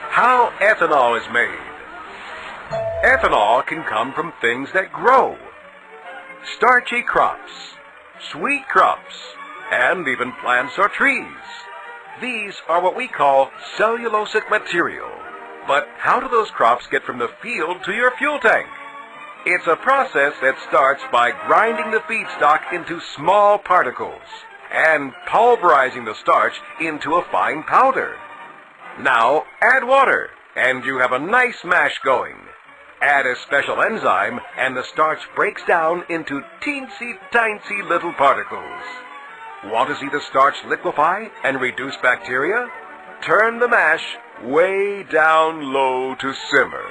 How ethanol is made. Ethanol can come from things that grow. Starchy crops, sweet crops, and even plants or trees. These are what we call cellulosic material. But how do those crops get from the field to your fuel tank? It's a process that starts by grinding the feedstock into small particles and pulverizing the starch into a fine powder. Now add water, and you have a nice mash going. Add a special enzyme, and the starch breaks down into teensy-tiny little particles. Want to see the starch liquefy and reduce bacteria? Turn the mash way down low to simmer.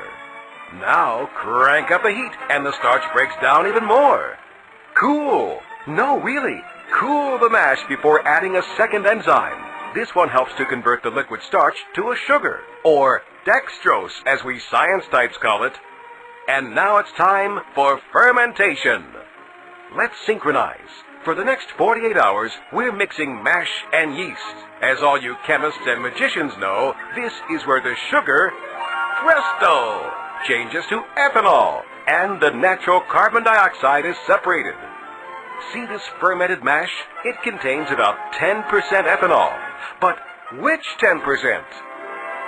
Now crank up the heat, and the starch breaks down even more. Cool! No, really, cool the mash before adding a second enzyme. This one helps to convert the liquid starch to a sugar, or dextrose, as we science types call it. And now it's time for fermentation. Let's synchronize. For the next 48 hours, we're mixing mash and yeast. As all you chemists and magicians know, this is where the sugar, presto, changes to ethanol, and the natural carbon dioxide is separated. See this fermented mash? It contains about 10% ethanol. But which 10%?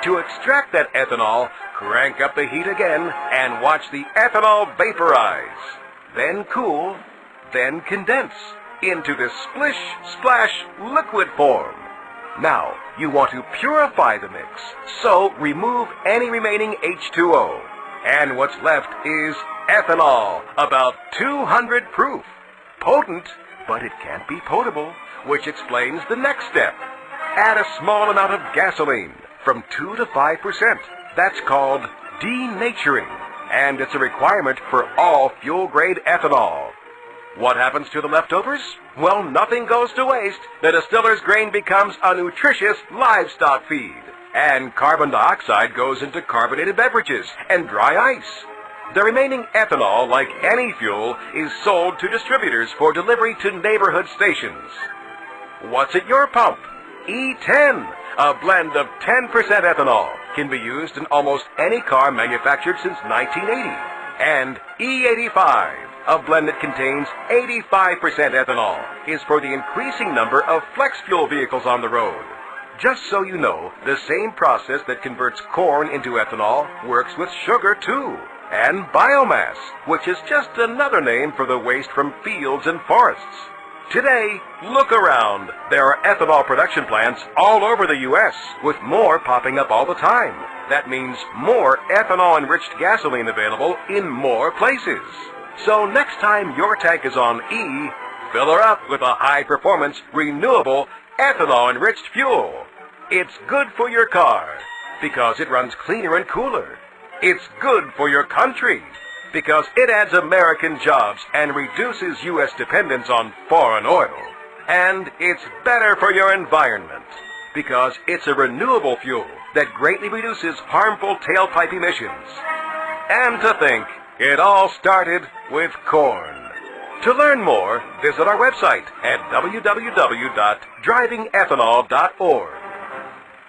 To extract that ethanol, crank up the heat again and watch the ethanol vaporize. Then cool, then condense into this splish-splash liquid form. Now, you want to purify the mix, so remove any remaining H2O. And what's left is ethanol, about 200 proof. Potent, but it can't be potable, which explains the next step. Add a small amount of gasoline, from 2 to 5%. That's called denaturing, and it's a requirement for all fuel-grade ethanol. What happens to the leftovers? Well, nothing goes to waste. The distiller's grain becomes a nutritious livestock feed, and carbon dioxide goes into carbonated beverages and dry ice. The remaining ethanol, like any fuel, is sold to distributors for delivery to neighborhood stations. What's at your pump? E10, a blend of 10% ethanol, can be used in almost any car manufactured since 1980. And E85, a blend that contains 85% ethanol, is for the increasing number of flex fuel vehicles on the road. Just so you know, the same process that converts corn into ethanol works with sugar too, and biomass, which is just another name for the waste from fields and forests. Today, look around. There are ethanol production plants all over the U.S., with more popping up all the time. That means more ethanol-enriched gasoline available in more places. So next time your tank is on E, fill her up with a high-performance, renewable, ethanol-enriched fuel. It's good for your car, because it runs cleaner and cooler. It's good for your country, because it adds American jobs and reduces U.S. dependence on foreign oil. And it's better for your environment, because it's a renewable fuel that greatly reduces harmful tailpipe emissions. And to think, it all started with corn. To learn more, visit our website at www.drivingethanol.org.